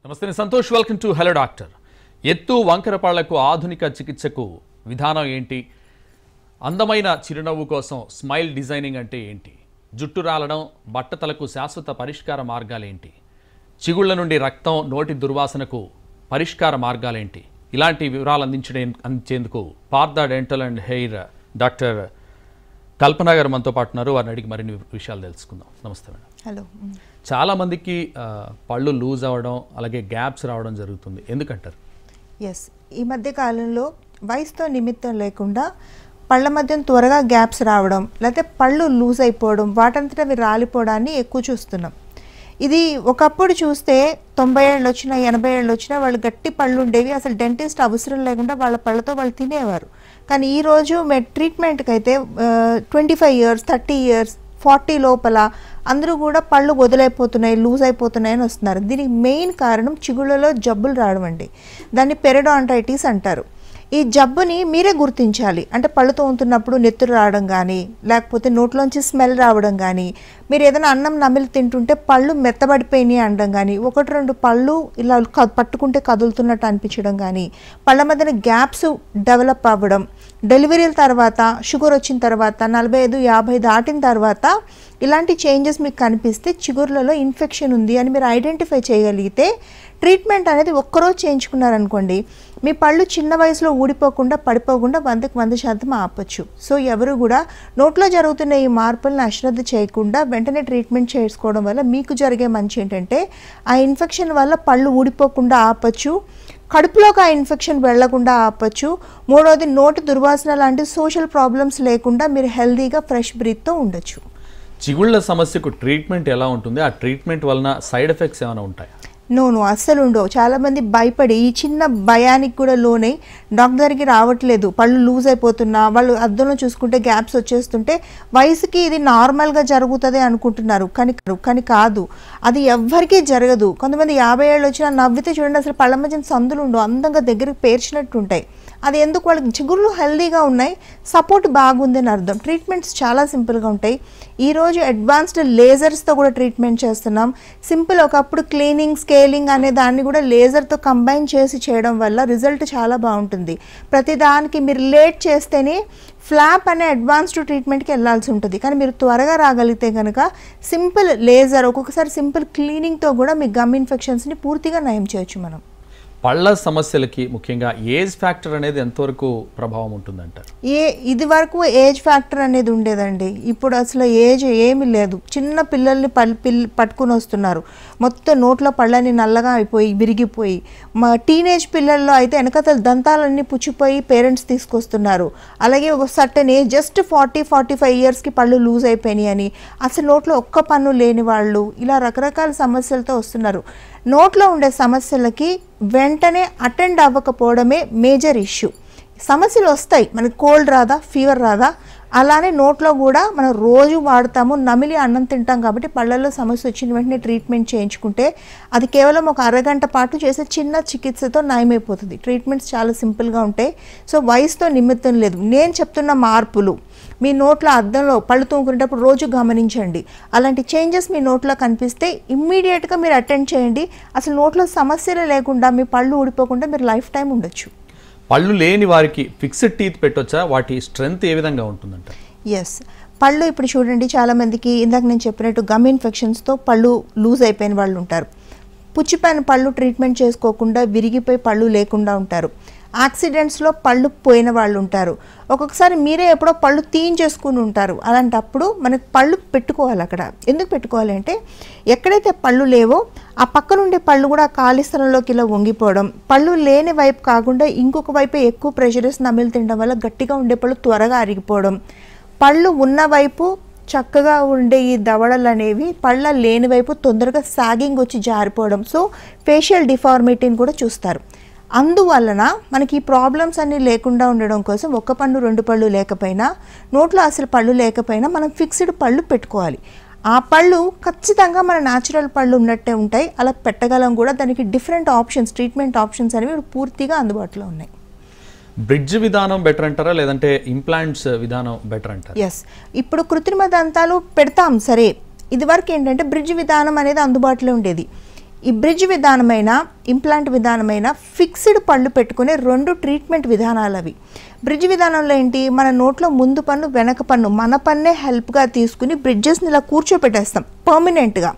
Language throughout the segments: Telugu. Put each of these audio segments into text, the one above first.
నమస్తే Santosh, welcome to hello doctor. ఎత్తు వంకర పళ్లకు ఆధునిక చికిత్సకు విధానం ఏంటి? అందమైన చిరునవ్వు కోసం స్మైల్ డిజైనింగ్ అంటే ఏంటి? జుట్టు రాలడం, బట్టతలకు శాశ్వత పరిష్కార మార్గాలేంటి? చిగుళ్ల నుండి రక్తం, నోటి దుర్వాసనకు పరిష్కార మార్గాలేంటి? ఇలాంటి వివరాలు అందించేందుకు Partha dental and hair doctor Kalpana garu మనతో పాటు ఉన్నారు. వారిని అడిగి మరిన్ని విషయాలు తెలుసుకుందాం. నమస్తే మేడం. హలో. చాలామందికి పళ్ళు లూజ్ అవ్వడం, అలాగే గ్యాప్స్ రావడం జరుగుతుంది, ఎందుకంటారు? ఎస్, ఈ మధ్య కాలంలో వయసుతో నిమిత్తం లేకుండా పళ్ళ మధ్య త్వరగా గ్యాప్స్ రావడం, లేకపోతే పళ్ళు లూజ్ అయిపోవడం, వాటంతట అవి రాలిపోవడాన్ని ఎక్కువ చూస్తున్నాం. ఇది ఒకప్పుడు చూస్తే 90 ఏళ్ళు వచ్చినా 80 ఏళ్ళు వచ్చినా వాళ్ళు గట్టి పళ్ళు ఉండేవి, అసలు డెంటిస్ట్ అవసరం లేకుండా వాళ్ళ పళ్ళతో వాళ్ళు తినేవారు. కానీ ఈరోజు ట్రీట్మెంట్కి అయితే 25 ఇయర్స్ 30 ఇయర్స్ 40 లోపల అందరూ కూడా పళ్ళు వదిలైపోతున్నాయి, లూజ్ అయిపోతున్నాయి అని వస్తున్నారు. దీనికి మెయిన్ కారణం చిగుళ్ళలో జబ్బులు రావడం అండి. దాన్ని పెరిడాంటైటిస్ అంటారు. ఈ జబ్బుని మీరే గుర్తించాలి. అంటే పళ్ళు తోముతున్నప్పుడు నెత్తురు రావడం కానీ, లేకపోతే నోట్లోంచి స్మెల్ రావడం కానీ, మీరు ఏదైనా అన్నం నమిలి తింటుంటే పళ్ళు మెత్తబడిపోయినాయి అనడం కానీ, 1-2 పళ్ళు ఇలా పట్టుకుంటే కదులుతున్నట్టు అనిపించడం కానీ, పళ్ళ మధ్యన గ్యాప్స్ డెవలప్ అవ్వడం, డెలివరీల తర్వాత, షుగర్ వచ్చిన తర్వాత, 45-50 దాటిన తర్వాత ఇలాంటి చేంజెస్ మీకు కనిపిస్తే చిగుర్లలో ఇన్ఫెక్షన్ ఉంది అని మీరు ఐడెంటిఫై చేయగలిగితే ట్రీట్మెంట్ అనేది ఒక్కరోజు చేయించుకున్నారనుకోండి, మీ పళ్ళు చిన్న వయసులో ఊడిపోకుండా పడిపోకుండా 100% ఆపచ్చు. సో ఎవరు కూడా నోట్లో జరుగుతున్న ఈ మార్పులను అశ్రద్ధ చేయకుండా వెంటనే ట్రీట్మెంట్ చేసుకోవడం వల్ల మీకు జరిగే మంచి ఏంటంటే ఆ ఇన్ఫెక్షన్ వల్ల పళ్ళు ఊడిపోకుండా ఆపచ్చు, కడుపులోకి ఆ ఇన్ఫెక్షన్ వెళ్లకుండా ఆపచ్చు. మూడోది, నోటి దుర్వాసన లాంటి సోషల్ ప్రాబ్లమ్స్ లేకుండా మీరు హెల్దీగా ఫ్రెష్ బ్రీత్తో ఉండొచ్చు. చిగుళ్ళ సమస్యకు ట్రీట్మెంట్ ఎలా ఉంటుంది? ఆ ట్రీట్మెంట్ వలన సైడ్ ఎఫెక్ట్స్ ఏమైనా ఉంటాయి? నో అస్సలు ఉండవు. చాలామంది భయపడి ఈ చిన్న భయానికి కూడా లోనై డాక్టర్ దగ్గరికి రావట్లేదు. పళ్ళు లూజ్ అయిపోతున్నా, వాళ్ళు అద్దంలో చూసుకుంటే గ్యాప్స్ వచ్చేస్తుంటే వయసుకి ఇది నార్మల్గా జరుగుతుంది అనుకుంటున్నారు. కానీ కాదు, అది ఎవ్వరికీ జరగదు. కొంతమంది 50 ఏళ్ళు వచ్చినా నవ్వితే చూడండి అసలు పళ్ళ మధ్యన సందులు ఉండవు, అందంగా దగ్గరికి పేర్చినట్టు ఉంటాయి. అది ఎందుకు? వాళ్ళకి చిగుళ్ళు హెల్దీగా ఉన్నాయి, సపోర్ట్ బాగుంది అని అర్థం. ట్రీట్మెంట్స్ చాలా సింపుల్గా ఉంటాయి. ఈరోజు అడ్వాన్స్డ్ లేజర్స్తో కూడా ట్రీట్మెంట్ చేస్తున్నాం. సింపుల్, ఒకప్పుడు క్లీనింగ్ స్కేలింగ్ అనే దాన్ని కూడా లేజర్తో కంబైన్ చేసి చేయడం వల్ల రిజల్ట్ చాలా బాగుంటుంది. ప్రతిదానికి మీరు లేట్ చేస్తేనే ఫ్లాప్ అనే అడ్వాన్స్డ్ ట్రీట్మెంట్కి వెళ్ళాల్సి ఉంటుంది. కానీ మీరు త్వరగా రాగలిగితే కనుక సింపుల్ లేజర్, ఒక్కొక్కసారి సింపుల్ క్లీనింగ్తో కూడా మీ గమ్ ఇన్ఫెక్షన్స్ని పూర్తిగా నయం చేయొచ్చు మనం. పళ్ళ సమస్యలకి ముఖ్యంగా ఏజ్ ఫ్యాక్టర్ అనేది ఎంతవరకు ప్రభావం ఉంటుందంటారు? ఇది వరకు ఏజ్ ఫ్యాక్టర్ అనేది ఉండేదండి. ఇప్పుడు అసలు ఏజ్ ఏమీ లేదు. చిన్న పిల్లల్ని పట్టుకుని వస్తున్నారు, మొత్తం నోట్లో పళ్ళని నల్లగా అయిపోయి విరిగిపోయి. మా టీనేజ్ పిల్లల్లో అయితే వెనకతల దంతాలన్నీ పుచ్చిపోయి పేరెంట్స్ తీసుకొస్తున్నారు. అలాగే ఒక సర్టన్ ఏజ్ జస్ట్ 40-45 ఇయర్స్కి పళ్ళు లూజ్ అయిపోయినాయి అని, అసలు నోట్లో ఒక్క పన్ను లేని వాళ్ళు, ఇలా రకరకాల సమస్యలతో వస్తున్నారు. నోట్లో ఉండే సమస్యలకి వెంటనే అటెండ్ అవ్వకపోవడమే మేజర్ ఇష్యూ. సమస్యలు వస్తాయి, మనకి కోల్డ్ రాదా, ఫీవర్ రాదా, అలానే నోట్లో కూడా మనం రోజు వాడతాము, నమిలి అన్నం తింటాం కాబట్టి పళ్ళల్లో సమస్య వచ్చిన వెంటనే ట్రీట్మెంట్ చేయించుకుంటే అది కేవలం ఒక అరగంట పాటు చేసే చిన్న చికిత్సతో నయమైపోతుంది. ట్రీట్మెంట్స్ చాలా సింపుల్గా ఉంటాయి. సో వయసుతో నిమిత్తం లేదు. నేను చెప్తున్న మార్పులు మీ నోట్లో అద్దంలో పళ్ళు తోముకునేటప్పుడు రోజు గమనించండి. అలాంటి చేంజెస్ మీ నోట్లో కనిపిస్తే ఇమ్మీడియట్గా మీరు అటెండ్ చేయండి. అసలు నోట్లో సమస్యలు లేకుండా మీ పళ్ళు ఊడిపోకుండా మీరు లైఫ్ టైం ఉండొచ్చు. పళ్ళు లేని వారికి ఫిక్స్డ్ టీత్ పెట్టొచ్చా? వాటి స్ట్రెంగ్త్ ఏ విధంగా ఉంటుందంట? ఎస్, పళ్ళు ఇప్పుడు చూడండి, చాలామందికి ఇందాక నేను చెప్పినట్టు గమ్ ఇన్ఫెక్షన్స్తో పళ్ళు లూజ్ అయిపోయిన వాళ్ళు ఉంటారు. పుచ్చిపోయిన పళ్ళు ట్రీట్మెంట్ చేసుకోకుండా విరిగిపోయి పళ్ళు లేకుండా ఉంటారు. యాక్సిడెంట్స్లో పళ్ళు పోయిన వాళ్ళు ఉంటారు. ఒక్కొక్కసారి మీరే ఎప్పుడో పళ్ళు తీయించేసుకుని ఉంటారు. అలాంటప్పుడు మనకు పళ్ళు పెట్టుకోవాలి. అక్కడ ఎందుకు పెట్టుకోవాలి అంటే ఎక్కడైతే పళ్ళు లేవో ఆ పక్క నుండే పళ్ళు కూడా ఖాళీ స్థలంలోకి ఇలా వంగిపోవడం, పళ్ళు లేని వైపు కాకుండా ఇంకొక వైపు ఎక్కువ ప్రెషర్స్ నమిలి తినడం వల్ల గట్టిగా ఉండే పళ్ళు త్వరగా అరిగిపోవడం, పళ్ళు ఉన్న వైపు చక్కగా ఉండే ఈ దవడలు అనేవి పళ్ళ లేని వైపు తొందరగా సాగింగ్ వచ్చి జారిపోవడం, సో ఫేషియల్ డిఫార్మిటీని కూడా చూస్తారు. అందువలన మనకి ఈ ప్రాబ్లమ్స్ అన్నీ లేకుండా ఉండడం కోసం ఒక్క పన్ను 2 పళ్ళు లేకపోయినా, నోట్లో అసలు పళ్ళు లేకపోయినా మనం ఫిక్స్డ్ పళ్ళు పెట్టుకోవాలి. ఆ పళ్ళు ఖచ్చితంగా మన న్యాచురల్ పళ్ళు ఉన్నట్టే ఉంటాయి, అలా పెట్టగలం కూడా. దానికి డిఫరెంట్ ఆప్షన్స్, ట్రీట్మెంట్ ఆప్షన్స్ అనేవి పూర్తిగా అందుబాటులో ఉన్నాయి. బ్రిడ్జ్ విధానం బెటర్ అంటారా, లేదంటే ఇంప్లాంట్స్ విధానం బెటర్ అంటారా? ఎస్, ఇప్పుడు కృత్రిమ దంతాలు పెడతాం సరే. ఇదివరకు ఏంటంటే బ్రిడ్జ్ విధానం అనేది అందుబాటులో ఉండేది. ఈ బ్రిడ్జ్ విధానమైన ఇంప్లాంట్ విధానమైన ఫిక్స్డ్ పళ్ళు పెట్టుకునే 2 ట్రీట్మెంట్ విధానాలు అవి. బ్రిడ్జ్ విధానంలో ఏంటి, మన నోట్లో ముందు పన్ను వెనక పన్ను మన పన్నే హెల్ప్గా తీసుకుని బ్రిడ్జెస్ని ఇలా కూర్చోపెట్టేస్తాం పర్మనెంట్గా.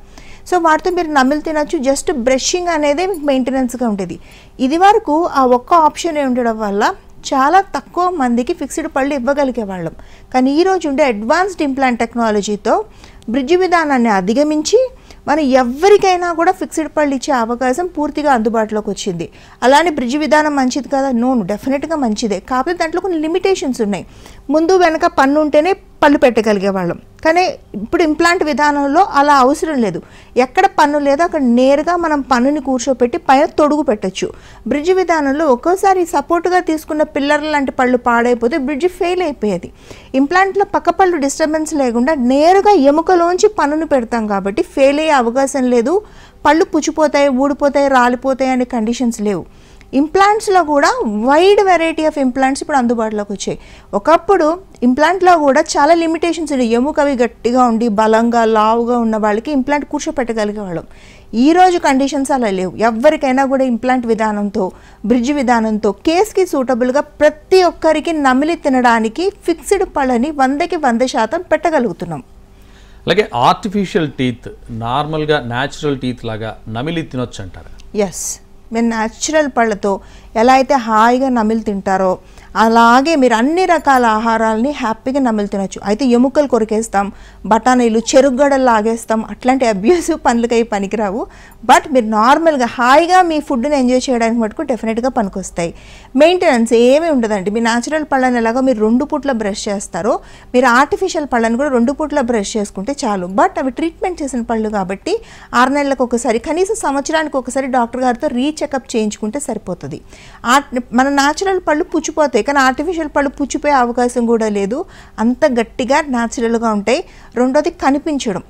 సో వాటితో మీరు నమిలి తినచ్చు. జస్ట్ బ్రషింగ్ అనేది మీకు మెయింటెనెన్స్గా ఉంటుంది. ఇది వరకు ఆ ఒక్క ఆప్షన్ ఉండడం వల్ల చాలా తక్కువ మందికి ఫిక్స్డ్ పళ్ళు ఇవ్వగలిగే వాళ్ళం. కానీ ఈరోజు ఉండే అడ్వాన్స్డ్ ఇంప్లాంట్ టెక్నాలజీతో బ్రిడ్జ్ విధానాన్ని అధిగమించి మనం ఎవరికైనా కూడా ఫిక్స్డ్ పళ్ళు ఇచ్చే అవకాశం పూర్తిగా అందుబాటులోకి వచ్చింది. అలానే బ్రిడ్జ్ విధానం మంచిది కదా, డెఫినెట్గా మంచిదే. కాకపోతే దాంట్లో కొన్ని లిమిటేషన్స్ ఉన్నాయి. ముందు వెనక పన్ను ఉంటేనే పళ్ళు పెట్టగలిగే వాళ్ళం. కానీ ఇప్పుడు ఇంప్లాంట్ విధానంలో అలా అవసరం లేదు. ఎక్కడ పన్ను లేదో అక్కడ నేరుగా మనం పన్నుని కూర్చోపెట్టి పైన తొడుగు పెట్టచ్చు. బ్రిడ్జ్ విధానంలో ఒక్కోసారి సపోర్ట్గా తీసుకున్న పిల్లర్ లాంటి పళ్ళు పాడైపోతే బ్రిడ్జ్ ఫెయిల్ అయిపోయేది. ఇంప్లాంట్లో పక్క పళ్ళు డిస్టర్బెన్స్ లేకుండా నేరుగా ఎముకలోంచి పన్నుని పెడతాం కాబట్టి ఫెయిల్ అయ్యే అవకాశం లేదు. పళ్ళు పుచ్చిపోతాయి, ఊడిపోతాయి, రాలిపోతాయి అనే కండిషన్స్ లేవు. ఇంప్లాంట్స్లో కూడా వైడ్ వెరైటీ ఆఫ్ ఇంప్లాంట్స్ ఇప్పుడు అందుబాటులోకి వచ్చాయి. ఒకప్పుడు ఇంప్లాంట్లో కూడా చాలా లిమిటేషన్స్ ఉన్నాయి. ఎముకవి గట్టిగా ఉండి బలంగా లావుగా ఉన్న వాళ్ళకి ఇంప్లాంట్ కూర్చోపెట్టగలిగేవాళ్ళం. ఈరోజు కండిషన్స్ అలా లేవు. ఎవరికైనా కూడా ఇంప్లాంట్ విధానంతో బ్రిడ్జ్ విధానంతో కేస్కి సూటబుల్గా ప్రతి ఒక్కరికి నమిలి తినడానికి ఫిక్స్డ్ పళ్ళని 100కి 100% పెట్టగలుగుతున్నాం. అలాగే ఆర్టిఫిషియల్ టీత్ నార్మల్గా న్యాచురల్ టీత్ లాగా నమిలి తినొచ్చు అంటారు. ఎస్, మీరు న్యాచురల్ పళ్ళతో ఎలా అయితే హాయిగా నమిలి తింటారో అలాగే మీరు అన్ని రకాల ఆహారాలని హ్యాపీగా నమిలి తినొచ్చు. అయితే ఎముకలు కొరికేస్తాం, బఠానీలు చెరుగ్గడలు లాగేస్తాం, అట్లాంటి అబ్యూసివ్ పనులకి పనికిరావు. బట్ మీరు నార్మల్గా హాయిగా మీ ఫుడ్ని ఎంజాయ్ చేయడానికి మటుకు డెఫినెట్గా పనికొస్తాయి. మెయింటెనెన్స్ ఏమీ ఉండదండి. మీ న్యాచురల్ పళ్ళని ఎలాగో మీరు 2 పూట్ల బ్రష్ చేస్తారో మీరు ఆర్టిఫిషియల్ పళ్ళని కూడా 2 పూట్ల బ్రష్ చేసుకుంటే చాలు. బట్ అవి ట్రీట్మెంట్ చేసిన పళ్ళు కాబట్టి 6 నెలలకు ఒకసారి కనీసం సంవత్సరానికి ఒకసారి డాక్టర్ గారితో రీచెకప్ చేయించుకుంటే సరిపోతుంది. మన న్యాచురల్ పళ్ళు పుచ్చిపోతాయి, కానీ ఆర్టిఫిషియల్ పళ్ళు పుచ్చిపోయే అవకాశం కూడా లేదు. అంత గట్టిగా న్యాచురల్గా ఉంటాయి. రెండోది కనిపించడం.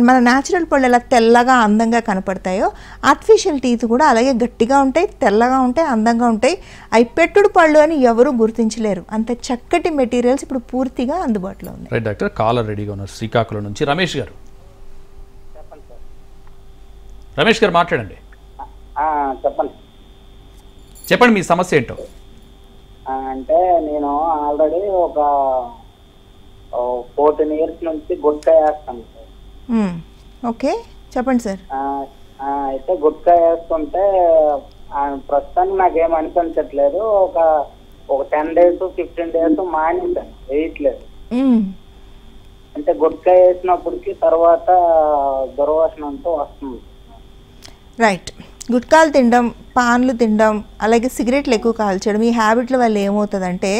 మన న్యాచురల్ పళ్ళు ఎలా తెల్లగా అందంగా కనపడతాయో ఆర్టిఫిషియల్ టీత్ కూడా అలాగే గట్టిగా ఉంటాయి, తెల్లగా ఉంటాయి, అందంగా ఉంటాయి. అవి పెట్టుడు పళ్ళు అని ఎవరు గుర్తించలేరు. అంత చక్కటి మెటీరియల్స్ ఇప్పుడు పూర్తిగా అందుబాటులో ఉన్నాయి. రైట్ డాక్టర్, కాలర్ రెడీగా ఉన్నారు శ్రీకాకుళం నుంచి. రమేష్ గారు. రమేష్ గారు మాట్లాడండి. చెప్పండి మీ సమస్య ఏంటో. అంటే నేను ఆల్రెడీ ఒక 14 years నుంచి గుట్కా వేస్తాను సార్. ఓకే, చెప్పండి సార్. అయితే గుట్కా వేస్తుంటే ప్రస్తుతానికి నాకేం అనిపించట్లేదు. ఒక 10 days 15 days మానేసాను, వేయట్లేదు. అంటే గుట్కా వేసినప్పటికి తర్వాత దుర్వాసనంతో వస్తుంది. రైట్, గుట్కాలు తినడం, పాన్లు తినడం, అలాగే సిగరెట్లు ఎక్కువ కాల్చడం, ఈ హ్యాబిట్ల వల్ల ఏమవుతుందంటే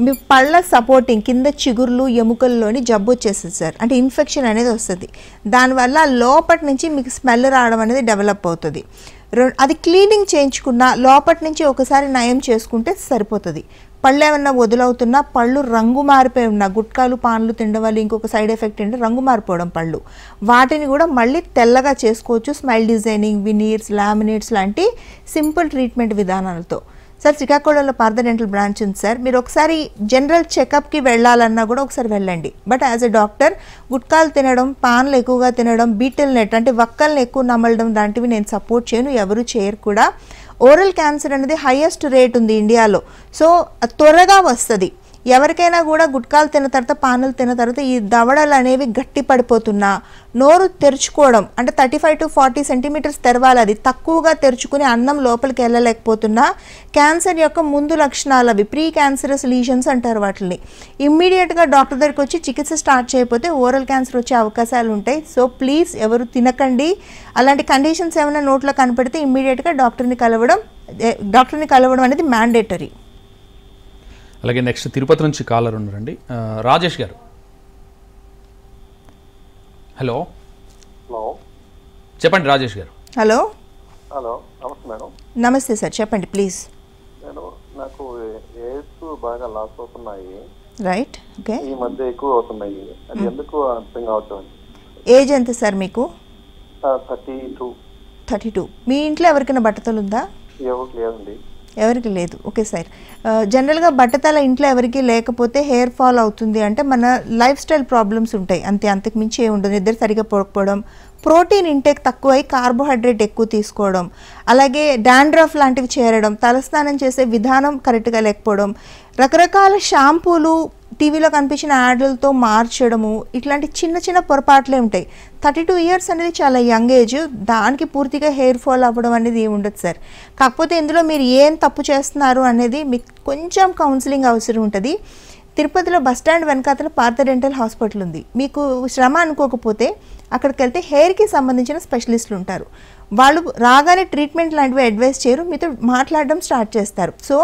మీ పళ్ళ సపోర్టింగ్ కింద చిగుర్లు ఎముకల్లోని జబ్బు వచ్చేస్తుంది సార్. అంటే ఇన్ఫెక్షన్ అనేది వస్తుంది. దానివల్ల లోపటి నుంచి మీకు స్మెల్ రావడం అనేది డెవలప్ అవుతుంది. అది క్లీనింగ్ చేయించుకున్న లోపటి నుంచి ఒకసారి నయం చేసుకుంటే సరిపోతుంది. పళ్ళు ఏమన్నా వదులవుతున్నా, పళ్ళు రంగు మారిపోయి ఉన్న గుట్కాలు పాన్లు తినడం వల్ల ఇంకొక సైడ్ ఎఫెక్ట్ ఏంటంటే రంగు మారిపోవడం పళ్ళు. వాటిని కూడా మళ్ళీ తెల్లగా చేసుకోవచ్చు స్మైల్ డిజైనింగ్, వినీర్స్, లామినేట్స్ లాంటి సింపుల్ ట్రీట్మెంట్ విధానాలతో. సార్ శ్రీకాకుళంలో పార్థ డెంటల్ బ్రాంచ్ ఉంది సార్. మీరు ఒకసారి జనరల్ చెకప్కి వెళ్ళాలన్నా కూడా ఒకసారి వెళ్ళండి. బట్ యాజ్ ఎ డాక్టర్ గుట్కాలు తినడం, పాన్లు ఎక్కువగా తినడం, బీటల్ నెట్ అంటే వక్కల్ని ఎక్కువ నమలడం లాంటివి నేను సపోర్ట్ చేయను, ఎవరు చేయరు కూడా. ఓరల్ క్యాన్సర్ అనేది హైయెస్ట్ రేట్ ఉంది ఇండియాలో. సో త్వరగా వస్తుంది. ఎవరికైనా కూడా గుట్కాలు తిన్న తర్వాత, పానులు తిన్న తర్వాత ఈ దవడలు అనేవి గట్టి పడిపోతున్నా, నోరు తెరుచుకోవడం అంటే 35 to 40 centimeters తెరవాలి. అది తక్కువగా తెరుచుకుని అన్నం లోపలికి వెళ్ళలేకపోతున్నా క్యాన్సర్ యొక్క ముందు లక్షణాలు అవి, ప్రీ క్యాన్సరస్ లీషన్స్ అంటారు వాటిని. ఇమ్మీడియట్గా డాక్టర్ దగ్గరికి వచ్చి చికిత్స స్టార్ట్ చేయకపోతే ఓరల్ క్యాన్సర్ వచ్చే అవకాశాలు ఉంటాయి. సో ప్లీజ్ ఎవరు తినకండి. అలాంటి కండిషన్స్ ఏమైనా నోట్లో కనపడితే ఇమ్మీడియట్గా డాక్టర్ని కలవడం అనేది మ్యాండేటరీ. అలాగే నెక్స్ట్ తిరుపతి నుంచి కాలర్ ఉన్నారండి, రాజేష్ గారు. హలో. చెప్పండి రాజేష్ గారు. హలో. నమస్తే మేడం. నమస్తే సార్, చెప్పండి ప్లీజ్. నాకు ఎయిర్స్ బాగా లాస్ అవుతున్నాయి. Right, okay. ఈ మధ్య ఎక్కువ అవుతున్నాయి, అది ఎందుకు అర్థం కావట్లేదు. ఏజ్ ఎంత సార్ మీకు? 32. మీ ఇంట్లో ఎవరికైనా బట్టతలు ఉందా? ఎవరికి లేదండి. ఎవరికి లేదు, ఓకే సార్. జనరల్గా బట్టతల ఇంట్లో ఎవరికి లేకపోతే హెయిర్ ఫాల్ అవుతుంది అంటే మన లైఫ్ స్టైల్ ప్రాబ్లమ్స్ ఉంటాయి, అంతకు మించి ఏమి ఉండదు. నిద్ర సరిగా పోకపోవడం, ప్రోటీన్ ఇంటేక్ తక్కువై కార్బోహైడ్రేట్ ఎక్కువ తీసుకోవడం, అలాగే డాండ్రఫ్ లాంటివి చేరడం, తలస్నానం చేసే విధానం కరెక్ట్గా లేకపోవడం, రకరకాల షాంపూలు టీవీలో కనిపించిన యాడ్లతో మార్చడము, ఇట్లాంటి చిన్న చిన్న పొరపాట్లే ఉంటాయి. 32 ఇయర్స్ అనేది చాలా యంగ్ ఏజ్, దానికి పూర్తిగా హెయిర్ ఫాల్ అవ్వడం అనేది ఏమి ఉండదు సార్. కాకపోతే ఇందులో మీరు ఏం తప్పు చేస్తున్నారు అనేది మీకు కొంచెం కౌన్సిలింగ్ అవసరం ఉంటుంది. తిరుపతిలో బస్టాండ్ వెనకాతల పార్థ డెంటల్ హాస్పిటల్ ఉంది. మీకు శ్రమ అనుకోకపోతే అక్కడికి వెళ్తే హెయిర్కి సంబంధించిన స్పెషలిస్టులు ఉంటారు. వాళ్ళు రాగానే ట్రీట్మెంట్ లాంటివి అడ్వైస్ చేయరు, మీతో మాట్లాడడం స్టార్ట్ చేస్తారు. సో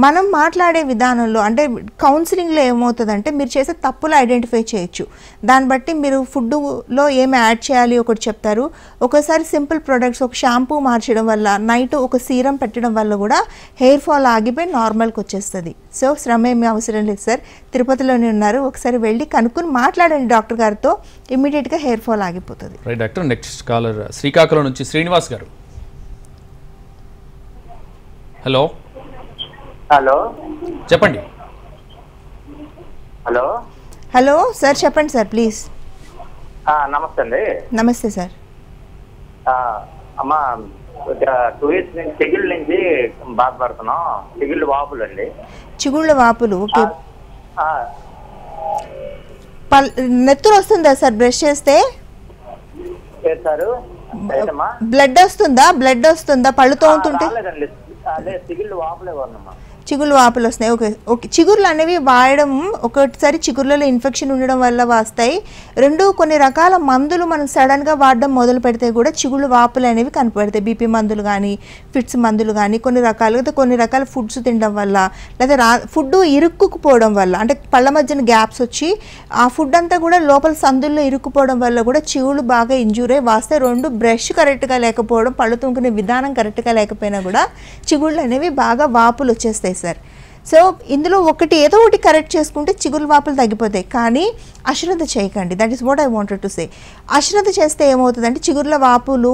మనం మాట్లాడే విధానంలో అంటే కౌన్సిలింగ్లో ఏమవుతుందంటే మీరు చేసే తప్పులు ఐడెంటిఫై చేయొచ్చు. దాన్ని బట్టి మీరు ఫుడ్లో ఏమి యాడ్ చేయాలి ఒకటి చెప్తారు. ఒకసారి సింపుల్ ప్రొడక్ట్స్, ఒక షాంపూ మార్చడం వల్ల, నైట్ ఒక సీరం పెట్టడం వల్ల కూడా హెయిర్ ఫాల్ ఆగిపోయి నార్మల్కి వచ్చేస్తుంది. సో శ్రమ ఏమీ అవసరం లేదు సార్. తిరుపతిలోనే ఉన్నారు, ఒకసారి వెళ్ళి కనుక్కొని మాట్లాడండి డాక్టర్ గారితో, ఇమ్మీడియట్గా హెయిర్ ఫాల్ ఆగిపోతుంది. Right doctor. Next caller Srikakulam నుంచి శ్రీనివాస్ గారు. హలో హలో చెప్పండి. హలో హలో సార్, చెప్పండి సార్ ప్లీజ్. నమస్తే అండి. నమస్తే సార్. అమ్మా 2 ఇయర్స్ నుంచి చిగుళ్ళ నుంచి బాధపడుతున్నాం. చిగుళ్ళు వాపులు అండి. చిగుళ్ళ వాపులు, ఓకే. నెత్తురు వస్తుందా సార్ బ్రష్ చేస్తే? చేస్తారు. బ్లడ్ వస్తుందా పళ్ళు తోముతుంటే? అదే చిగుళ్ళు వాపులే వన్నమ్మా. చిగుళ్ళు వాపులు వస్తున్నాయి, ఓకే ఓకే. చిగుర్లు అనేవి వాడడం, ఒకసారి చిగుర్లలో ఇన్ఫెక్షన్ ఉండడం వల్ల వస్తాయి. రెండు, కొన్ని రకాల మందులు మనం సడన్గా వాడడం మొదలు పెడితే కూడా చిగుళ్ళు వాపులు అనేవి కనపడతాయి. బీపీ మందులు కానీ, ఫిట్స్ మందులు కానీ, కొన్ని రకాల ఫుడ్స్ తినడం వల్ల, లేదా ఫుడ్ ఇరుక్కుపోవడం వల్ల, అంటే పళ్ళ మధ్యన గ్యాప్స్ వచ్చి ఆ ఫుడ్ అంతా కూడా లోపల సందుల్లో ఇరుక్కుపోవడం వల్ల కూడా చిగుళ్ళు బాగా ఇంజూర్ అయ్యి వాస్తే. రెండు, బ్రష్ కరెక్ట్గా లేకపోవడం, పళ్ళు తోముకునే విధానం కరెక్ట్గా లేకపోయినా కూడా చిగుళ్ళు అనేవి బాగా వాపులు వచ్చేస్తాయి సార్. సో ఇందులో ఏదో ఒకటి కరెక్ట్ చేసుకుంటే చిగురు వాపులు తగ్గిపోతాయి. కానీ అశ్రద్ధ చేయకండి, that is what I wanted to say. అశ్రద్ధ చేస్తే ఏమవుతుందంటే చిగుర్ల వాపులు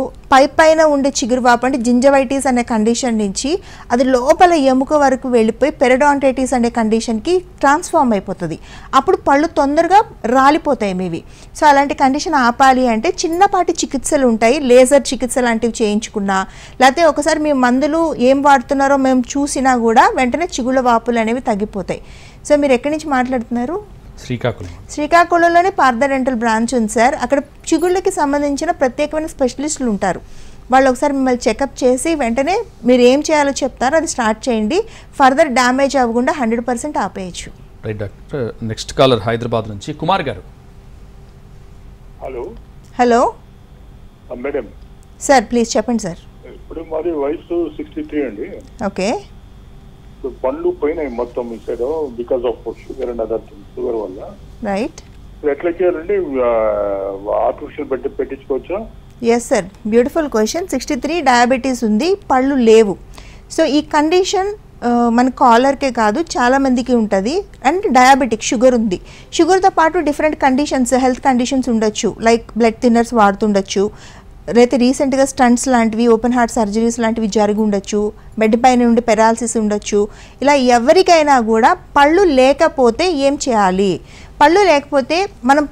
పైన ఉండే చిగురు వాపు అంటే జింజవైటిస్ అనే కండిషన్ నుంచి అది లోపల ఎముక వరకు వెళ్ళిపోయి పెరిడాంటైటిస్ అనే కండిషన్కి ట్రాన్స్ఫార్మ్ అయిపోతుంది. అప్పుడు పళ్ళు తొందరగా రాలిపోతాయి మీవి. సో అలాంటి కండిషన్ ఆపాలి అంటే చిన్నపాటి చికిత్సలు ఉంటాయి. లేజర్ చికిత్స లాంటివి చేయించుకున్నా, లేకపోతే ఒకసారి మీ మందులు ఏం వాడుతున్నారో మేము చూసినా కూడా వెంటనే చిగుళ్ళ వాపులు అనేవి తగ్గిపోతాయి. సో మీరు ఎక్కడి నుంచి మాట్లాడుతున్నారు? శ్రీకాకుళంలోనే పార్థ డెంటల్ బ్రాంచ్ ఉంది సార్. అక్కడ చిగుళ్ళకి సంబంధించిన ప్రత్యేకమైన స్పెషలిస్టులు ఉంటారు. వాళ్ళు ఒకసారి మిమ్మల్ని చెకప్ చేసి వెంటనే మీరు ఏం చేయాలో చెప్తారో అది స్టార్ట్ చేయండి. ఫర్దర్ డ్యామేజ్ అవ్వకుండా 100% ఆపేయచ్చు. Right doctor. Next caller Hyderabad నుంచి Kumar garu. Hello madam. Sir please చెప్పండి సార్. ఇప్పుడు మాది వయసు 63 అండి. ఓకే. పండ్లు పోయినాయి మొత్తం ఇచ్చారు because of sugar and other things. Sugar వల్ల రైట్. ఎట్లా చేయాలండి? ఆర్టిఫిషియల్ పెట్టించుకోవచ్చా? Yes sir, beautiful question. 63 diabetes ఉంది, పళ్ళు లేవు. సో ఈ కండిషన్ మన కాలర్కే కాదు చాలా మందికి ఉంటుంది. అండ్ డయాబెటిక్ షుగర్ ఉంది. షుగర్తో పాటు డిఫరెంట్ కండిషన్స్, హెల్త్ కండిషన్స్ ఉండొచ్చు. లైక్ బ్లడ్ థిన్నర్స్ వాడుతుండొచ్చు, అయితే రీసెంట్గా స్టంట్స్ లాంటివి, ఓపెన్ హార్ట్ సర్జరీస్ లాంటివి జరిగి ఉండొచ్చు, బెడ్ పైన నుండి పెరాలసిస్ ఉండొచ్చు. ఇలా ఎవరికైనా కూడా పళ్ళు లేకపోతే ఏం చేయాలి? పళ్ళు లేకపోతే మనం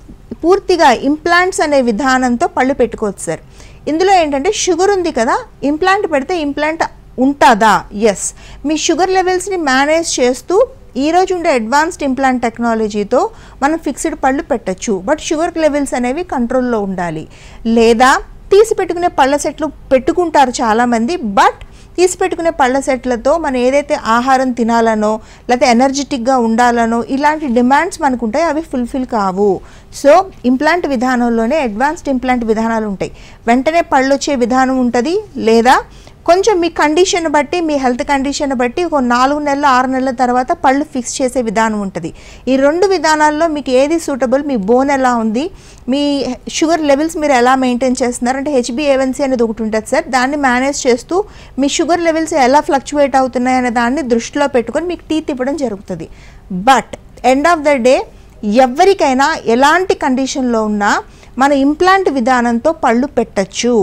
పూర్తిగా ఇంప్లాంట్స్ అనే విధానంతో పళ్ళు పెట్టుకోవచ్చు సార్. ఇందులో ఏంటంటే షుగర్ ఉంది కదా, ఇంప్లాంట్ పెడితే ఇంప్లాంట్ ఉంటుందా? ఎస్. మీ షుగర్ లెవెల్స్ని మేనేజ్ చేస్తూ ఈరోజు ఉండే అడ్వాన్స్డ్ ఇంప్లాంట్ టెక్నాలజీతో మనం ఫిక్స్డ్ పళ్ళు పెట్టచ్చు. బట్ షుగర్ లెవెల్స్ అనేవి కంట్రోల్లో ఉండాలి. లేదా తీసి పెట్టుకునే పళ్ళ సెట్లు పెట్టుకుంటారు చాలామంది. బట్ తీసి పెట్టుకునే పళ్ళ సెట్లతో మనం ఏదైతే ఆహారం తినాలనో లేకపోతే ఎనర్జెటిక్గా ఉండాలనో ఇలాంటి డిమాండ్స్ మనకు ఉంటాయి, అవి ఫుల్ఫిల్ కావు. సో ఇంప్లాంట్ విధానంలోనే అడ్వాన్స్డ్ ఇంప్లాంట్ విధానాలు ఉంటాయి. వెంటనే పళ్ళు వచ్చే విధానం ఉంటుంది, లేదా కొంచెం మీ కండిషన్ బట్టి, మీ హెల్త్ కండిషన్ బట్టి ఒక 4 నెలలు 6 నెలల తర్వాత పళ్ళు ఫిక్స్ చేసే విధానం ఉంటుంది. ఈ 2 విధానాల్లో మీకు ఏది సూటబుల్, మీ బోన్ ఎలా ఉంది, మీ షుగర్ లెవెల్స్ మీరు ఎలా మెయింటైన్ చేస్తున్నారు అంటే HbA1c అనేది ఒకటి ఉంటుంది సార్. దాన్ని మేనేజ్ చేస్తూ మీ షుగర్ లెవెల్స్ ఎలా ఫ్లక్చువేట్ అవుతున్నాయి అనే దాన్ని దృష్టిలో పెట్టుకొని మీకు టీత్ ఇవ్వడం జరుగుతుంది. But end of the day ఎవరికైనా ఎలాంటి కండిషన్లో ఉన్నా మన ఇంప్లాంట్ విధానంతో పళ్ళు పెట్టచ్చు,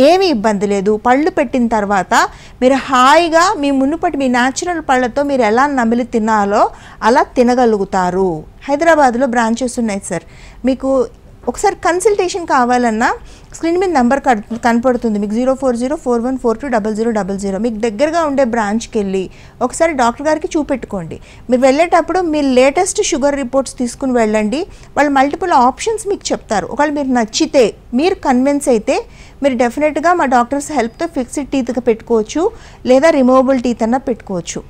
ఏమీ ఇబ్బంది లేదు. పళ్ళు పెట్టిన తర్వాత మీరు హాయిగా మీ మునుపటి మీ న్యాచురల్ పళ్ళతో మీరు ఎలా నమిలి తినాలో అలా తినగలుగుతారు. హైదరాబాద్లో బ్రాంచెస్ ఉన్నాయి సార్. మీకు ఒకసారి కన్సల్టేషన్ కావాలన్నా స్క్రీన్ మీద నెంబర్ కనపడుతుంది మీకు 04041420000. మీకు దగ్గరగా ఉండే బ్రాంచ్కి వెళ్ళి ఒకసారి డాక్టర్ గారికి చూపెట్టుకోండి. మీరు వెళ్ళేటప్పుడు మీ లేటెస్ట్ షుగర్ రిపోర్ట్స్ తీసుకుని వెళ్ళండి. వాళ్ళు మల్టిపుల్ ఆప్షన్స్ మీకు చెప్తారు. ఒకవేళ మీరు నచ్చితే, మీరు కన్విన్స్ అయితే మీరు డెఫినెట్గా మా డాక్టర్స్ హెల్ప్తో ఫిక్స్డ్ టీత్గా పెట్టుకోవచ్చు, లేదా రిమూవబుల్ టీత్ అన్నా పెట్టుకోవచ్చు.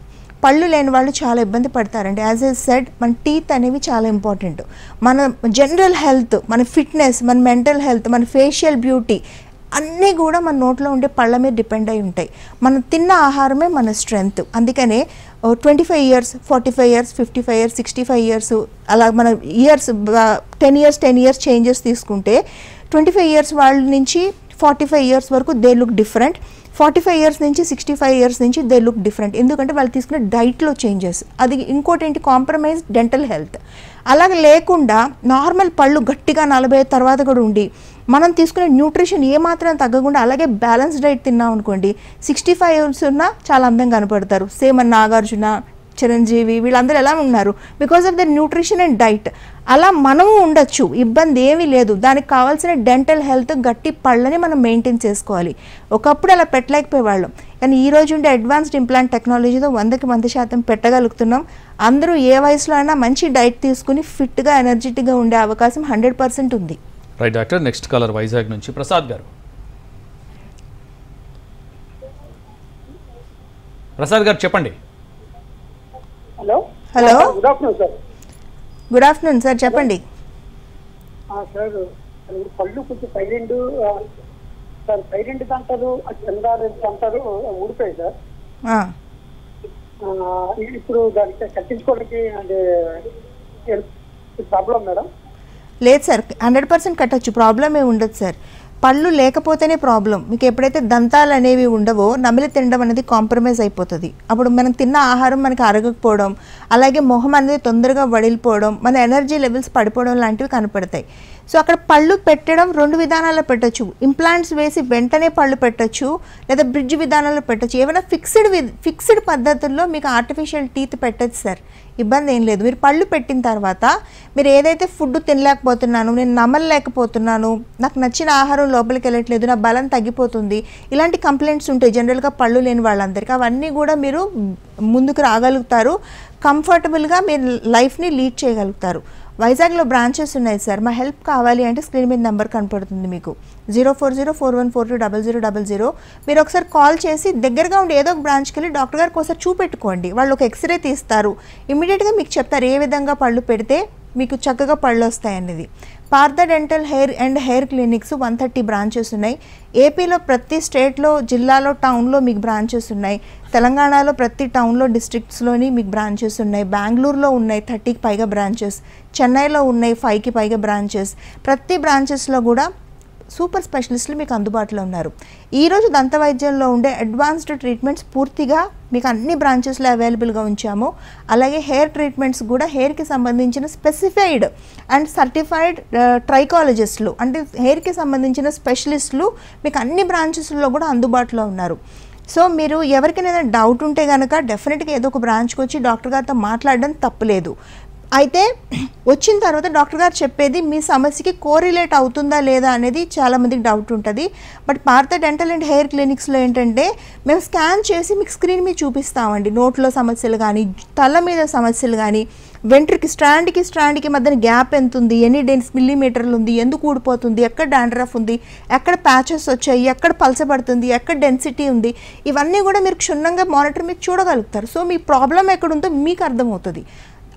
పళ్ళు లేని వాళ్ళు చాలా ఇబ్బంది పడతారండి. యాజ్ ఎ సెడ్, మన టీత్ అనేవి చాలా ఇంపార్టెంట్. మన జనరల్ హెల్త్, మన ఫిట్నెస్, మన మెంటల్ హెల్త్, మన ఫేషియల్ బ్యూటీ అన్నీ కూడా మన నోట్లో ఉండే పళ్ళ మీద డిపెండ్ అయి ఉంటాయి. మనం తిన్న ఆహారమే మన స్ట్రెంగ్త్. అందుకనే 25 years, 45 years, 55 years, 65 years అలా మన ఇయర్స్ 10 years చేంజెస్ తీసుకుంటే 25 years వాళ్ళ నుంచి 45 years వరకు దే లుక్ డిఫరెంట్. 45 years నుంచి 65 years నుంచి దే లుక్ డిఫరెంట్. ఎందుకంటే వాళ్ళు తీసుకునే డైట్లో చేంజెస్. అది ఇంకోటి ఏంటి, కాంప్రమైజ్ డెంటల్ హెల్త్. అలాగే లేకుండా నార్మల్ పళ్ళు గట్టిగా 40 తర్వాత కూడా ఉండి మనం తీసుకునే న్యూట్రిషన్ ఏమాత్రం తగ్గకుండా అలాగే బ్యాలెన్స్ డైట్ తిన్నాం అనుకోండి, 65 years ఉన్నా చాలా అందంగా కనపడతారు. సేమ్ మన నాగార్జున, చిరంజీవి వీళ్ళందరూ ఎలా ఉన్నారు? Because of the nutrition and diet. అలా మనము ఉండొచ్చు, ఇబ్బంది ఏమీ లేదు. దానికి కావాల్సిన డెంటల్ హెల్త్, గట్టి పళ్ళని మనం మెయింటైన్ చేసుకోవాలి. ఒకప్పుడు అలా పెట్టలేకపోయేవాళ్ళం, కానీ ఈ రోజు ఉండే అడ్వాన్స్డ్ ఇంప్లాంట్ టెక్నాలజీతో 100% పెట్టగలుగుతున్నాం. అందరూ ఏ వయసులో అయినా మంచి డైట్ తీసుకుని ఫిట్గా, ఎనర్జెటిక్గా ఉండే అవకాశం 100% ఉంది. Right doctor. Next caller Vizag నుంచి ప్రసాద్ గారు. ప్రసాద్ గారు చెప్పండి. Hello hello, good afternoon sir. Good afternoon sir, చెప్పండి. సార్ పళ్ళు కొంచెం సైలెంట్ సార్, సైలెంట్ అంటారు, చందారెడ్డి అంటారు, ఊడిపోయాయి సార్. ఇప్పుడు దానికి కట్టించుకోవడానికి అంటే ప్రాబ్లం మేడం? లేదు సార్, 100% కట్టచ్చు, ప్రాబ్లం ఏమి ఉండదు సార్. పళ్ళు లేకపోతేనే ప్రాబ్లం. మీకు ఎప్పుడైతే దంతాలు అనేవి ఉండవో నమిలి తినడం అనేది కాంప్రమైజ్ అయిపోతుంది. అప్పుడు మనం తిన్న ఆహారం మనకి అరగకపోవడం, అలాగే మొహం అనేది తొందరగా వడిలిపోవడం, మన ఎనర్జీ లెవెల్స్ పడిపోవడం లాంటివి కనపడతాయి. సో అక్కడ పళ్ళు పెట్టడం 2 విధానాల్లో పెట్టచ్చు. ఇంప్లాంట్స్ వేసి వెంటనే పళ్ళు పెట్టచ్చు, లేదా బ్రిడ్జ్ విధానంలో పెట్టచ్చు. ఏమైనా ఫిక్స్డ్ పద్ధతుల్లో మీకు ఆర్టిఫిషియల్ టీత్ పెట్టచ్చు సార్, ఇబ్బంది ఏం లేదు. మీరు పళ్ళు పెట్టిన తర్వాత మీరు ఏదైతే ఫుడ్ తినలేకపోతున్నాను, నేను నమలలేకపోతున్నాను, నాకు నచ్చిన ఆహారం లోపలికి వెళ్ళట్లేదు, నా బలం తగ్గిపోతుంది, ఇలాంటి కంప్లైంట్స్ ఉంటాయి జనరల్గా పళ్ళు లేని వాళ్ళందరికీ. అవన్నీ కూడా మీరు ముందుకు రాగలుగుతారు, కంఫర్టబుల్గా మీరు లైఫ్ని లీడ్ చేయగలుగుతారు. వైజాగ్లో బ్రాంచెస్ ఉన్నాయి సార్. మా హెల్ప్ కావాలి అంటే స్క్రీన్ మీద నెంబర్ కనపడుతుంది మీకు, 04041420000. మీరు ఒకసారి కాల్ చేసి దగ్గరగా ఉండి ఏదో ఒక బ్రాంచ్కి వెళ్ళి డాక్టర్ గారికి ఒకసారి చూపెట్టుకోండి. వాళ్ళు ఒక ఎక్స్రే తీస్తారు, ఇమీడియట్గా మీకు చెప్తారు ఏ విధంగా పళ్ళు పెడితే మీకు చక్కగా పళ్ళు వస్తాయనేది. Partha dental hair clinics 130 branches ఉన్నాయి. ఏపీలో ప్రతి స్టేట్లో, జిల్లాలో, టౌన్లో మీకు బ్రాంచెస్ ఉన్నాయి. తెలంగాణలో ప్రతి టౌన్లో, డిస్ట్రిక్ట్స్లోని మీకు బ్రాంచెస్ ఉన్నాయి. బెంగళూరులో ఉన్నాయి 30కి పైగా బ్రాంచెస్. చెన్నైలో ఉన్నాయి 5కి పైగా బ్రాంచెస్. ప్రతి బ్రాంచెస్లో కూడా సూపర్ స్పెషలిస్టులు మీకు అందుబాటులో ఉన్నారు. ఈరోజు దంత వైద్యంలో ఉండే అడ్వాన్స్డ్ ట్రీట్మెంట్స్ పూర్తిగా మీకు అన్ని బ్రాంచెస్లో అవైలబుల్గా ఉంచాము. అలాగే హెయిర్ ట్రీట్మెంట్స్ కూడా హెయిర్కి సంబంధించిన స్పెసిఫైడ్ అండ్ సర్టిఫైడ్ ట్రైకాలజిస్టులు, అంటే హెయిర్కి సంబంధించిన స్పెషలిస్టులు మీకు అన్ని బ్రాంచెస్లో కూడా అందుబాటులో ఉన్నారు. సో మీరు ఎవరికైనా ఏదైనా డౌట్ ఉంటే కనుక డెఫినెట్గా ఏదో ఒక బ్రాంచ్కి వచ్చి డాక్టర్ గారితో మాట్లాడడం తప్పులేదు. అయితే వచ్చిన తర్వాత డాక్టర్ గారు చెప్పేది మీ సమస్యకి కోరిలేట్ అవుతుందా లేదా అనేది చాలామందికి డౌట్ ఉంటుంది. But Partha dental and hair క్లినిక్స్లో ఏంటంటే మేము స్కాన్ చేసి మీకు స్క్రీన్ మీద చూపిస్తామండి. నోట్లో సమస్యలు కానీ, తల మీద సమస్యలు కానీ, వెంట్రుకి స్ట్రాండ్కి మధ్యన గ్యాప్ ఎంత ఉంది, ఎన్ని మిల్లీమీటర్లు ఉంది, ఎందుకు ఊడిపోతుంది, ఎక్కడ డాండ్రఫ్ ఉంది, ఎక్కడ ప్యాచెస్ వచ్చాయి, ఎక్కడ పలసబడుతుంది, ఎక్కడ డెన్సిటీ ఉంది, ఇవన్నీ కూడా మీరు క్షుణ్ణంగా మానిటర్ మీరు చూడగలుగుతారు. సో మీ ప్రాబ్లం ఎక్కడుందో మీకు అర్థమవుతుంది.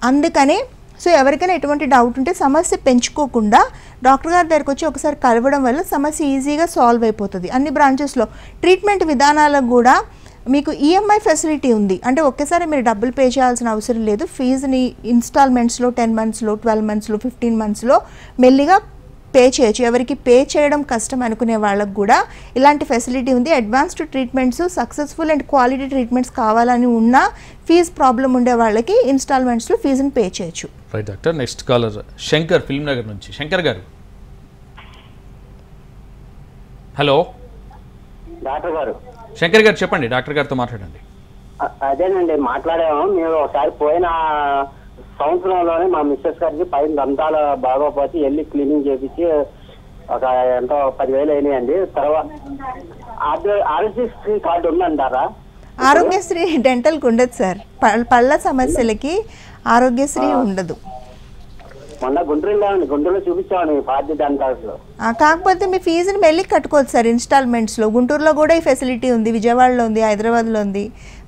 అందుకనే సో ఎవరికైనా ఎటువంటి డౌట్ ఉంటే సమస్య పెంచుకోకుండా డాక్టర్ గారి దగ్గరికి వచ్చి ఒకసారి కలవడం వల్ల సమస్య ఈజీగా సాల్వ్ అయిపోతుంది. అన్ని బ్రాంచెస్లో ట్రీట్మెంట్ విధానాలకు కూడా మీకు ఈఎంఐ ఫెసిలిటీ ఉంది. అంటే ఒకేసారి మీరు డబ్బులు పే చేయాల్సిన అవసరం లేదు. ఫీజుని ఇన్స్టాల్మెంట్స్లో 10 monthsలో, 12 monthsలో, 15 monthsలో మెల్లిగా పే చేయొచ్చు. ఎవరికి పే చేయడం కష్టం అనుకునే వాళ్ళకు కూడా ఇలాంటి ఫెసిలిటీ ఉంది. Advanced treatments, successful and quality treatments కావాలని ఉన్నా ఫీజు ప్రాబ్లం ఉండే వాళ్ళకి ఇన్స్టాల్మెంట్స్లో ఫీజుని పే చేయొచ్చు. Right doctor. Next caller Shankar, Film Nagar నుంచి. శంకర్ గారు. హలో డాక్టర్ గారు. శంకర్ గారు చెప్పండి, డాక్టర్ గారితో మాట్లాడండి. అదేనండి మాట్లాడాము. మీరు ఒకసారి పోయిన సంవత్సరంలోనే మా మిస్సెస్ గారికి పైన దంతాల బాగోపోతే వెళ్ళి క్లీనింగ్ చేపించి ఒక ఎంతో 10,000 అయినాయండి. తర్వాత ఆరోగ్యశ్రీ కార్డు ఉందంటారా? ఆరోగ్యశ్రీ డెంటల్కి ఉండదు సార్, పళ్ళ సమస్యలకి ఆరోగ్యశ్రీ ఉండదు. మొన్న గుంటూరులో చూపించామండి పార్టీ దంతాల్లో. కాకపోతే మీ ఫీజుని వెళ్ళి కట్టుకోవచ్చు సార్ ఇన్స్టాల్మెంట్స్లో. గుంటూరులో కూడా ఈ ఫెసిలిటీ ఉంది, విజయవాడలో ఉంది, హైదరాబాద్లో ఉంది,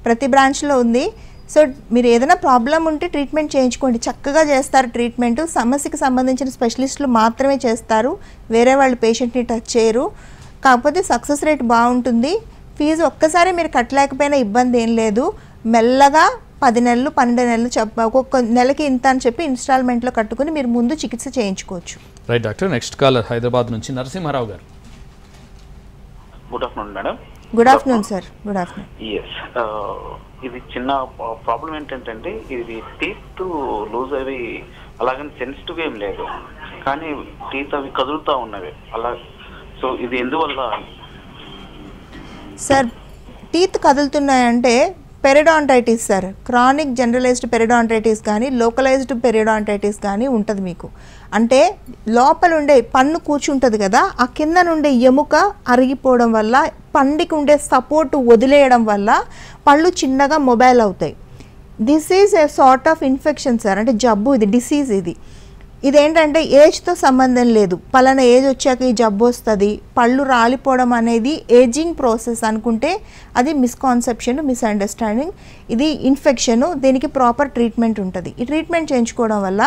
ప్రతి బ్రాంచ్లో ఉంది. సో మీరు ఏదైనా ప్రాబ్లం ఉంటే ట్రీట్మెంట్ చేయించుకోండి, చక్కగా చేస్తారు ట్రీట్మెంట్. సమస్యకి సంబంధించిన స్పెషలిస్టులు మాత్రమే చేస్తారు, వేరే వాళ్ళు పేషెంట్ని టచ్ చేయరు. కాకపోతే సక్సెస్ రేట్ బాగుంటుంది. ఫీజు ఒక్కసారి మీరు కట్టలేకపోయినా ఇబ్బంది ఏం లేదు, మెల్లగా 10 నెలలు 12 నెలలు ఒక్కొక్క నెలకి ఇంత అని చెప్పి ఇన్స్టాల్మెంట్లో కట్టుకుని మీరు ముందు చికిత్స చేయించుకోవచ్చు. Right doctor. Next caller Hyderabad నుంచి Narasimha Rao garu. Good afternoon madam. Good afternoon sir. Good afternoon. Yes, ఇది చిన్న ప్రాబ్లం ఏంటంటే ఇది టీత్ లూజ్ అవి అలాగని సెన్సిటివ్ ఏం లేదు, కానీ టీత్ అవి కదులుతూ ఉన్నవి అలా. సో ఇది ఎందువల్ల సార్? టీత్ కదులుతున్నాయంటే periodontitis sir, chronic generalised periodontitis కానీ లోకలైజ్డ్ పెరిడాంటైటిస్ కానీ ఉంటుంది మీకు. అంటే లోపల ఉండే పన్ను కూర్చుంటుంది కదా, ఆ కింద నుండే ఎముక అరిగిపోవడం వల్ల, పండికి ఉండే సపోర్ట్ వదిలేయడం వల్ల పళ్ళు చిన్నగా మొబైల్ అవుతాయి. This is a sort of infection sir, అంటే జబ్బు ఇది, డిసీజ్ ఇది. ఇదేంటంటే ఏజ్తో సంబంధం లేదు, పలానా ఏజ్ వచ్చాక ఈ జబ్బు వస్తుంది, పళ్ళు రాలిపోవడం అనేది ఏజింగ్ ప్రాసెస్ అనుకుంటే అది మిస్కాన్సెప్షన్, మిస్అండర్స్టాండింగ్. ఇది ఇన్ఫెక్షను, దీనికి ప్రాపర్ ట్రీట్మెంట్ ఉంటుంది. ఈ ట్రీట్మెంట్ చేయించుకోవడం వల్ల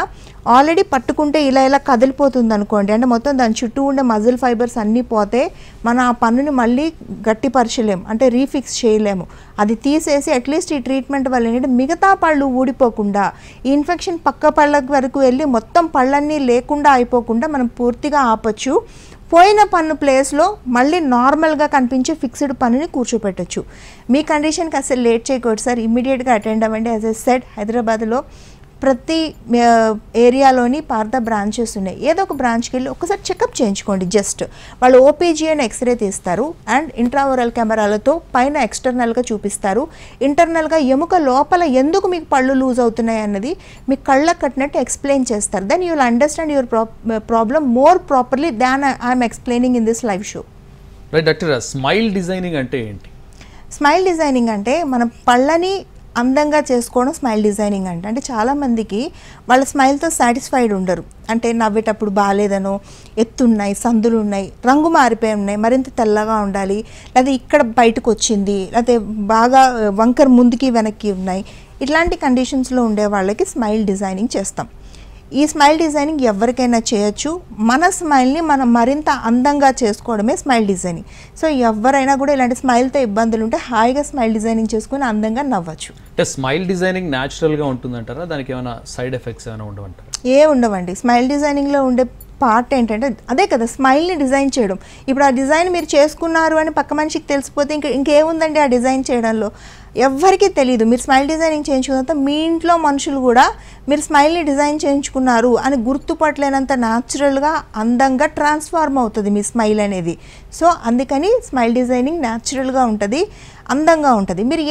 ఆల్రెడీ పట్టుకుంటే ఇలా ఇలా కదిలిపోతుంది అనుకోండి, అంటే మొత్తం దాని చుట్టూ ఉండే మజిల్ ఫైబర్స్ అన్నీ పోతే మనం ఆ పన్నుని మళ్ళీ గట్టిపరచలేము, అంటే రీఫిక్స్ చేయలేము. అది తీసేసి అట్లీస్ట్ ఈ ట్రీట్మెంట్ వల్ల ఏంటంటే మిగతా పళ్ళు ఊడిపోకుండా, ఈ ఇన్ఫెక్షన్ పక్క పళ్ళ వరకు వెళ్ళి మొత్తం పళ్ళన్నీ లేకుండా అయిపోకుండా మనం పూర్తిగా ఆపచ్చు. పోయిన పన్ను ప్లేస్లో మళ్ళీ నార్మల్గా కనిపించే ఫిక్స్డ్ పన్నుని కూర్చోపెట్టచ్చు. మీ కండిషన్కి అసలు లేట్ చేయకూడదు సార్, ఇమ్మీడియట్గా అటెండ్ అవ్వండి. యాజ్ ఎ సెడ్, హైదరాబాద్లో ప్రతి ఏరియాలోని పార్థ బ్రాంచెస్ ఉన్నాయి. ఏదో ఒక బ్రాంచ్కి వెళ్ళి ఒకసారి చెకప్ చేయించుకోండి. జస్ట్ వాళ్ళు ఓపీజీ అని ఎక్స్రే తీస్తారు అండ్ ఇంట్రావరల్ కెమెరాలతో పైన ఎక్స్టర్నల్గా చూపిస్తారు. ఇంటర్నల్గా ఎముక లోపల ఎందుకు మీకు పళ్ళు లూజ్ అవుతున్నాయి అన్నది మీ కళ్ళకు కట్టినట్టు ఎక్స్ప్లెయిన్ చేస్తారు. Then you will understand your problem more properly than I'm explaining in this live show. Right doctor, smile designing అంటే ఏంటి? స్మైల్ డిజైనింగ్ అంటే మనం పళ్ళని అందంగా చేసుకోవడం స్మైల్ డిజైనింగ్ అంటే చాలామందికి వాళ్ళ స్మైల్తో సాటిస్ఫైడ్ ఉండరు. అంటే నవ్వేటప్పుడు బాగాలేదనో, ఎత్తున్నాయి, సందులు ఉన్నాయి, రంగు మారిపోయి ఉన్నాయి, మరింత తెల్లగా ఉండాలి, లేదా ఇక్కడ బయటకు వచ్చింది, లేకపోతే బాగా వంకర ముందుకి వెనక్కి ఉన్నాయి, ఇట్లాంటి కండిషన్స్లో ఉండే వాళ్ళకి స్మైల్ డిజైనింగ్ చేస్తాం. ఈ స్మైల్ డిజైనింగ్ ఎవరికైనా చేయొచ్చు. మన స్మైల్ని మనం మరింత అందంగా చేసుకోవడమే స్మైల్ డిజైనింగ్. సో ఎవరైనా కూడా ఇలాంటి స్మైల్తో ఇబ్బందులు ఉంటే హాయిగా స్మైల్ డిజైనింగ్ చేసుకుని అందంగా నవ్వచ్చు. అంటే స్మైల్ డిజైనింగ్ న్యాచురల్గా ఉంటుందంటారా? దానికి ఏమైనా సైడ్ ఎఫెక్ట్స్ ఏమైనా ఉండవంటారా? ఏ ఉండవండి. స్మైల్ డిజైనింగ్లో ఉండే పార్ట్ ఏంటంటే అదే కదా, స్మైల్ని డిజైన్ చేయడం. ఇప్పుడు ఆ డిజైన్ మీరు చేసుకున్నారు అని పక్క మనిషికి తెలిసిపోతే ఇంకేముందండి ఆ డిజైన్ చేయడంలో? ఎవ్వరికీ తెలియదు. మీరు స్మైల్ డిజైనింగ్ చేయించుకున్న తర్వాత మీ ఇంట్లో మనుషులు కూడా మీరు స్మైల్ని డిజైన్ చేయించుకున్నారు అని గుర్తుపట్టలేనంత న్యాచురల్గా అందంగా ట్రాన్స్ఫార్మ్ అవుతుంది మీ స్మైల్ అనేది. సో అందుకని స్మైల్ డిజైనింగ్ న్యాచురల్గా ఉంటుంది, అందంగా ఉంటుంది. మీరు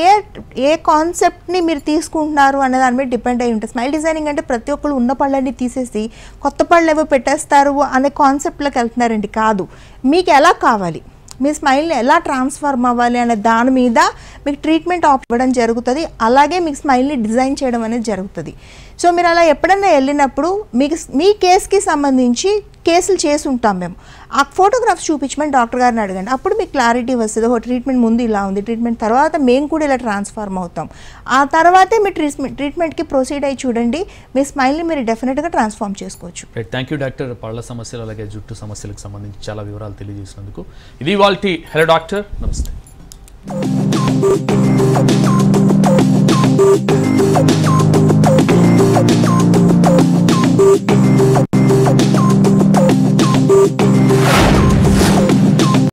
ఏ కాన్సెప్ట్ని మీరు తీసుకుంటున్నారు అనే దాని మీద డిపెండ్ అయి ఉంటుంది. స్మైల్ డిజైనింగ్ అంటే ప్రతి ఒక్కరు ఉన్న పళ్ళని తీసేసి కొత్త పళ్ళు ఏవో పెట్టేస్తారు అనే కాన్సెప్ట్లోకి వెళ్తున్నారండి. కాదు, మీకు ఎలా కావాలి, మీ స్మైల్ని ఎలా ట్రాన్స్ఫార్మ్ అవ్వాలి అనే దాని మీద మీకు ట్రీట్మెంట్ ఇవ్వడం జరుగుతుంది. అలాగే మీకు స్మైల్ని డిజైన్ చేయడం అనేది జరుగుతుంది. సో మీరు అలా ఎప్పుడైనా వెళ్ళినప్పుడు మీకు మీ కేసుకి సంబంధించి కేసులు చేసి ఉంటాం మేము, ఆ ఫోటోగ్రాఫ్స్ చూపించమని డాక్టర్ గారిని అడగండి. అప్పుడు మీకు క్లారిటీ వస్తుంది. ఓ ట్రీట్మెంట్ ముందు ఇలా ఉంది, ట్రీట్మెంట్ తర్వాత మేము కూడా ఇలా ట్రాన్స్ఫార్మ్ అవుతాం. ఆ తర్వాతే మీ ట్రీట్మెంట్కి ప్రొసీడ్ అయ్యి చూడండి, మీ స్మైల్ని మీరు డెఫినెట్గా ట్రాన్స్ఫార్మ్ చేసుకోవచ్చు. Thank you doctor. పళ్ళ సమస్యలు అలాగే జుట్టు సమస్యలకు సంబంధించి చాలా వివరాలు తెలియజేసినందుకు. ఇది ఇవాల్టి హలో డాక్టర్. నమస్తే.